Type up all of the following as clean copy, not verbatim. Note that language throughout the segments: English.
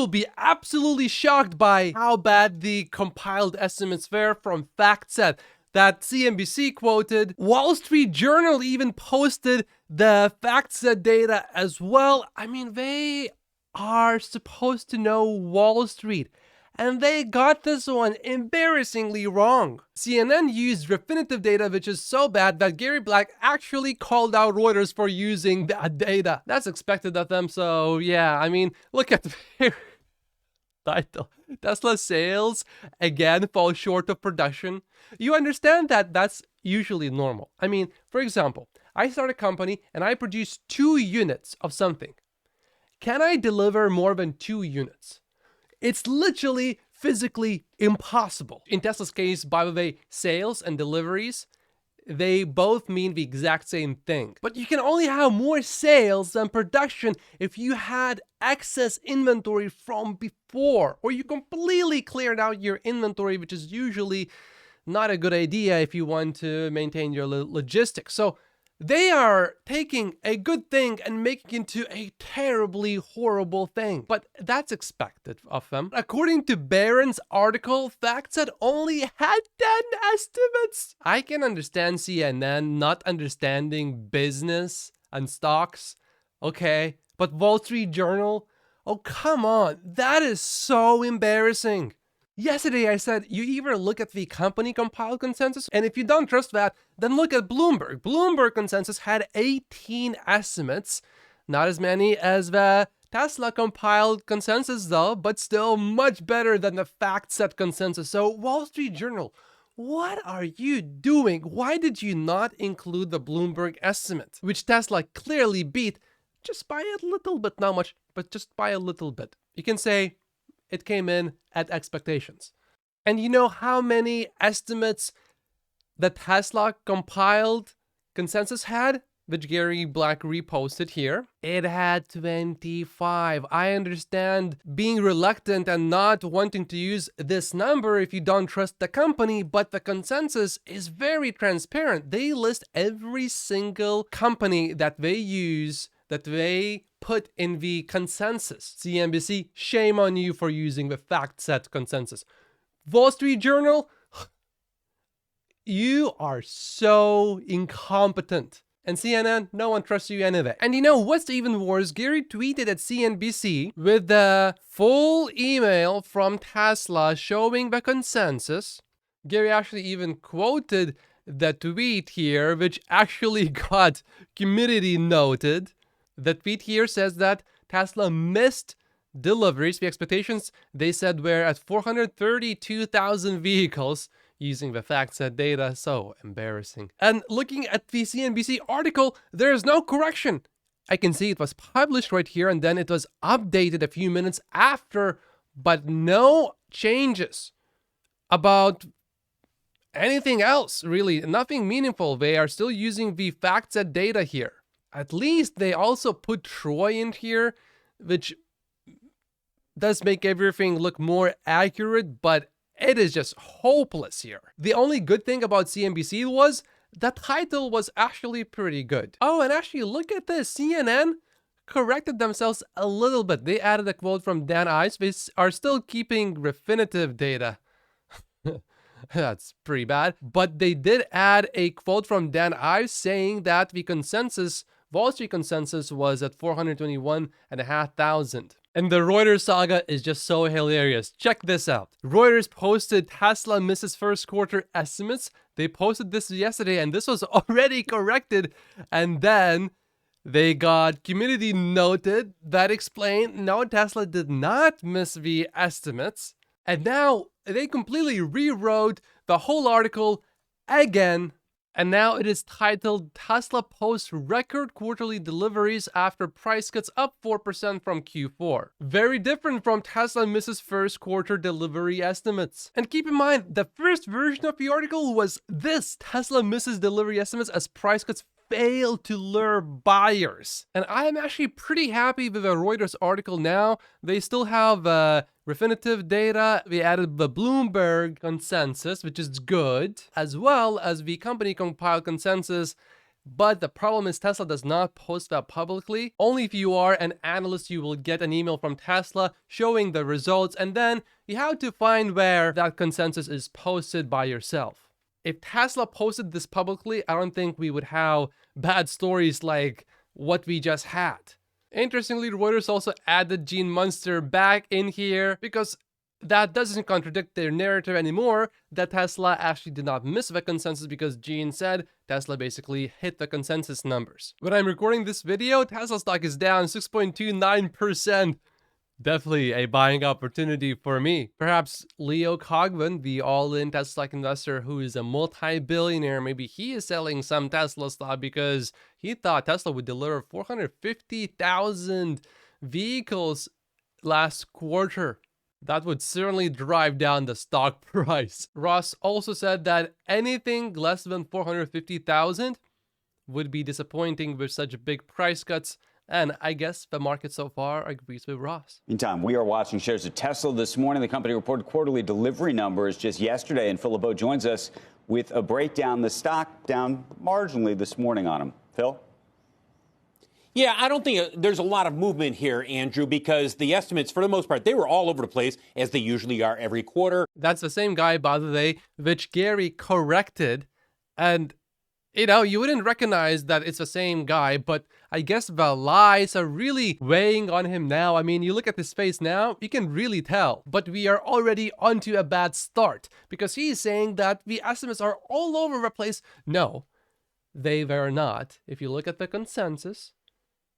will be absolutely shocked by how bad the compiled estimates were from FactSet that CNBC quoted. Wall Street Journal even posted the FactSet data as well. I mean, they are supposed to know Wall Street, and they got this one embarrassingly wrong. CNN used Refinitiv data, which is so bad that Gary Black actually called out Reuters for using that data. That's expected of them, so yeah, I mean, look at the title. Tesla sales again fall short of production. You understand that that's usually normal. I mean, for example, I start a company and I produce 2 units of something. Can I deliver more than 2 units? It's literally physically impossible. In Tesla's case, by the way, sales and deliveries, they both mean the exact same thing. But you can only have more sales than production if you had excess inventory from before, or you completely cleared out your inventory, which is usually not a good idea if you want to maintain your logistics. So they are taking a good thing and making it into a terribly horrible thing. But that's expected of them. According to Barron's article, FactSet only had 10 estimates. I can understand CNN not understanding business and stocks. Okay, but Wall Street Journal? Oh, come on. That is so embarrassing. Yesterday I said you either look at the company compiled consensus, and if you don't trust that, then look at Bloomberg. Bloomberg consensus had 18 estimates, not as many as the Tesla compiled consensus though, but still much better than the FactSet consensus. So Wall Street Journal, what are you doing? Why did you not include the Bloomberg estimate, which Tesla clearly beat just by a little bit, not much, but just by a little bit? You can say it came in at expectations. And you know how many estimates the Tesla compiled consensus had, which Gary Black reposted here? It had 25. I understand being reluctant and not wanting to use this number if you don't trust the company, but the consensus is very transparent. They list every single company that they use, that they put in the consensus. CNBC, shame on you for using the FactSet consensus. Wall Street Journal, you are so incompetent. And CNN, no one trusts you anyway. And you know what's even worse? Gary tweeted at CNBC with the full email from Tesla showing the consensus. Gary actually even quoted the tweet here, which actually got community noted. The tweet here says that Tesla missed deliveries. The expectations, they said, were at 432,000 vehicles using the FactSet data. So embarrassing. And looking at the CNBC article, there is no correction. I can see it was published right here and then it was updated a few minutes after, but no changes about anything else, really. Nothing meaningful. They are still using the FactSet data here. At least they also put Troy in here, which does make everything look more accurate, but it is just hopeless here. The only good thing about CNBC was the title was actually pretty good. Oh, and actually look at this. CNN corrected themselves a little bit. They added a quote from Dan Ives. They are still keeping Refinitiv data. That's pretty bad. But they did add a quote from Dan Ives saying that the consensus, Wall Street consensus, was at 421,500. And the Reuters saga is just so hilarious. Check this out. Reuters posted Tesla misses first quarter estimates. They posted this yesterday and this was already corrected. And then they got community noted that explained no, Tesla did not miss the estimates. And now they completely rewrote the whole article again. And now it is titled Tesla posts record quarterly deliveries after price cuts up 4% from Q4. Very different from Tesla misses first quarter delivery estimates. And keep in mind, the first version of the article was this: Tesla misses delivery estimates as price cuts fail to lure buyers. And I am actually pretty happy with the Reuters article now. They still have Refinitiv data. We added the Bloomberg consensus, which is good, as well as the company compiled consensus. But the problem is Tesla does not post that publicly. Only if you are an analyst, you will get an email from Tesla showing the results, and then you have to find where that consensus is posted by yourself. If Tesla posted this publicly, I don't think we would have bad stories like what we just had. Interestingly, Reuters also added Gene Munster back in here because that doesn't contradict their narrative anymore that Tesla actually did not miss the consensus, because Gene said Tesla basically hit the consensus numbers. When I'm recording this video, Tesla stock is down 6.29%. Definitely a buying opportunity for me. Perhaps Leo Cogman, the all-in Tesla stock investor who is a multi-billionaire, maybe he is selling some Tesla stock because he thought Tesla would deliver 450,000 vehicles last quarter. That would certainly drive down the stock price. Ross also said that anything less than 450,000 would be disappointing with such big price cuts. And I guess the market so far agrees with Ross. Meantime, we are watching shares of Tesla this morning. The company reported quarterly delivery numbers just yesterday, and Phil LeBeau joins us with a breakdown. The stock down marginally this morning on him. Phil? Yeah, I don't think there's a lot of movement here, Andrew, because the estimates, for the most part, they were all over the place, as they usually are every quarter. That's the same guy, by the way, which Gary corrected. And, you know, you wouldn't recognize that it's the same guy, but I guess the lies are really weighing on him now. I mean, you look at his face now, you can really tell. But we are already onto a bad start, because he's saying that the estimates are all over the place. No, they were not. If you look at the consensus,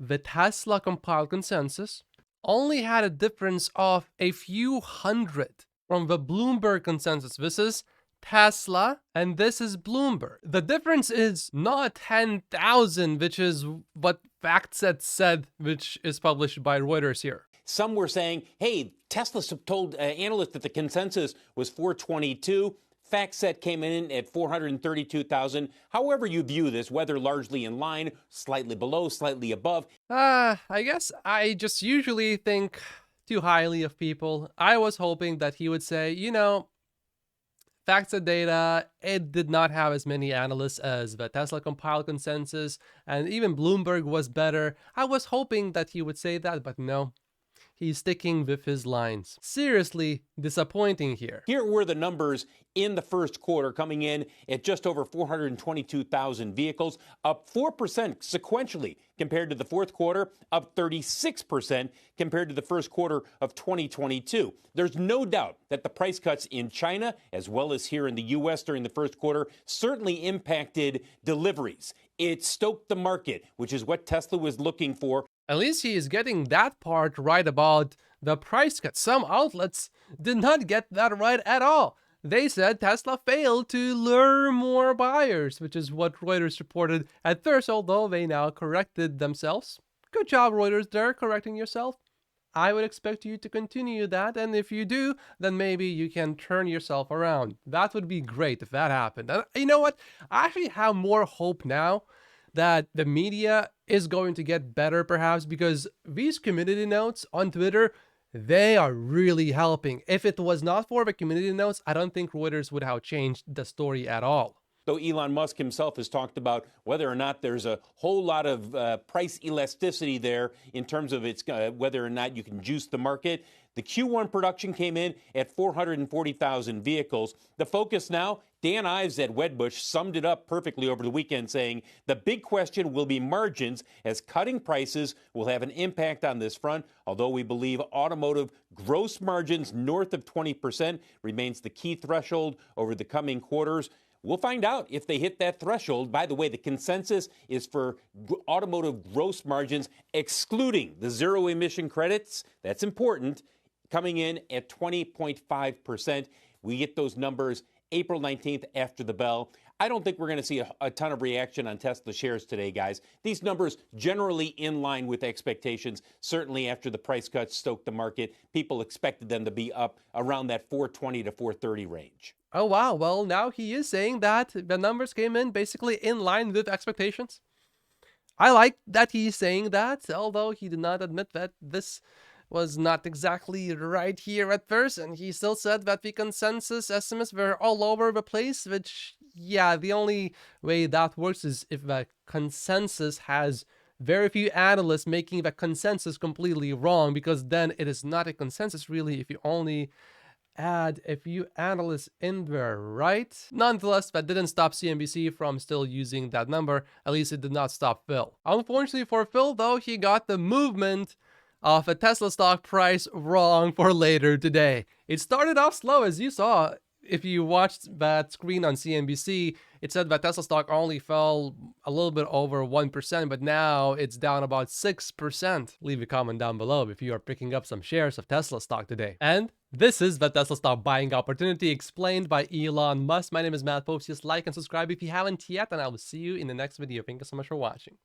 the Tesla compiled consensus only had a difference of a few hundred from the Bloomberg consensus. This is Tesla and this is Bloomberg. The difference is not 10,000, which is what FactSet said, which is published by Reuters here. Some were saying, hey, Tesla told analysts that the consensus was 422. FactSet came in at 432,000. However you view this, whether largely in line, slightly below, slightly above. I guess I just usually think too highly of people. I was hoping that he would say, you know, FactSet data, it did not have as many analysts as the Tesla compiled consensus, and even Bloomberg was better. I was hoping that he would say that, but no. He's sticking with his lines. Seriously disappointing here. Here were the numbers in the first quarter, coming in at just over 422,000 vehicles, up 4% sequentially compared to the fourth quarter, up 36% compared to the first quarter of 2022. There's no doubt that the price cuts in China, as well as here in the U.S. during the first quarter, certainly impacted deliveries. It stoked the market, which is what Tesla was looking for. At least he is getting that part right about the price cut. Some outlets did not get that right at all. They said Tesla failed to lure more buyers, which is what Reuters reported at first, although they now corrected themselves. Good job, Reuters, there, correcting yourself. I would expect you to continue that, and if you do, then maybe you can turn yourself around. That would be great if that happened. And you know what? I actually have more hope now that the media is going to get better, perhaps, because these community notes on Twitter, they are really helping. If it was not for the community notes, I don't think Reuters would have changed the story at all. Though Elon Musk himself has talked about whether or not there's a whole lot of price elasticity there in terms of its whether or not you can juice the market. The Q1 production came in at 440,000 vehicles. The focus now, Dan Ives at Wedbush summed it up perfectly over the weekend, saying the big question will be margins, as cutting prices will have an impact on this front, although we believe automotive gross margins north of 20% remains the key threshold over the coming quarters. We'll find out if they hit that threshold. By the way, the consensus is for automotive gross margins, excluding the zero emission credits. That's important. Coming in at 20.5%. We get those numbers April 19th after the bell. I don't think we're going to see a ton of reaction on Tesla shares today, guys. These numbers generally in line with expectations. Certainly after the price cuts stoked the market, people expected them to be up around that 420 to 430 range. Oh, wow. Well, now he is saying that the numbers came in basically in line with expectations. I like that he's saying that, although he did not admit that this was not exactly right here at first, and he still said that the consensus estimates were all over the place, which, Yeah, the only way that works is if the consensus has very few analysts making the consensus completely wrong, because then it is not a consensus really if you only add a few analysts in there, right? Nonetheless, that didn't stop CNBC from still using that number. At least it did not stop Phil. Unfortunately for Phil, though, he got the movement of a Tesla stock price wrong for later today. It started off slow, as you saw. If you watched that screen on CNBC, it said that Tesla stock only fell a little bit over 1%, but now it's down about 6%. Leave a comment down below if you are picking up some shares of Tesla stock today. And this is the Tesla stock buying opportunity explained by Elon Musk. My name is Matt Popes. Just like and subscribe if you haven't yet, and I will see you in the next video. Thank you so much for watching.